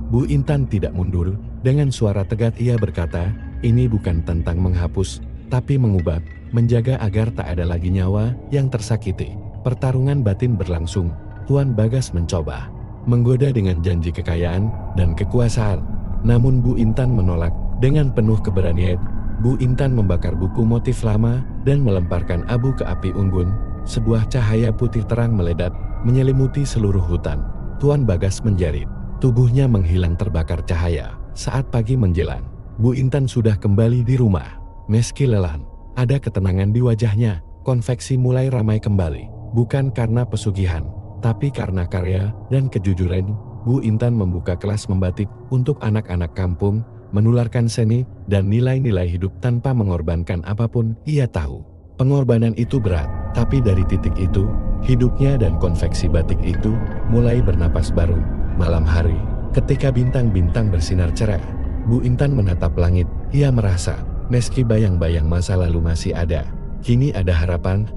A: Bu Intan tidak mundur. Dengan suara tegat ia berkata, "Ini bukan tentang menghapus, tapi mengubah, menjaga agar tak ada lagi nyawa yang tersakiti." Pertarungan batin berlangsung. Tuan Bagas mencoba menggoda dengan janji kekayaan dan kekuasaan. Namun Bu Intan menolak. Dengan penuh keberanian, Bu Intan membakar buku motif lama dan melemparkan abu ke api unggun. Sebuah cahaya putih terang meledak, menyelimuti seluruh hutan. Tuan Bagas menjerit. Tubuhnya menghilang terbakar cahaya. Saat pagi menjelang, Bu Intan sudah kembali di rumah. Meski lelah, ada ketenangan di wajahnya. Konveksi mulai ramai kembali. Bukan karena pesugihan, tapi karena karya dan kejujuran. Bu Intan membuka kelas membatik untuk anak-anak kampung, menularkan seni dan nilai-nilai hidup tanpa mengorbankan apapun. Ia tahu pengorbanan itu berat, tapi dari titik itu, hidupnya dan konveksi batik itu mulai bernapas baru. Malam hari, ketika bintang-bintang bersinar cerah, Bu Intan menatap langit. Ia merasa, meski bayang-bayang masa lalu masih ada, kini ada harapan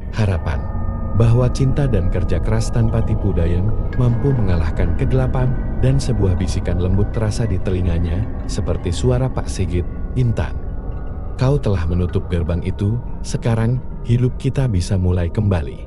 A: bahwa cinta dan kerja keras tanpa tipu daya mampu mengalahkan kegelapan. Dan sebuah bisikan lembut terasa di telinganya, seperti suara Pak Sigit, "Intan, kau telah menutup gerbang itu, sekarang hidup kita bisa mulai kembali."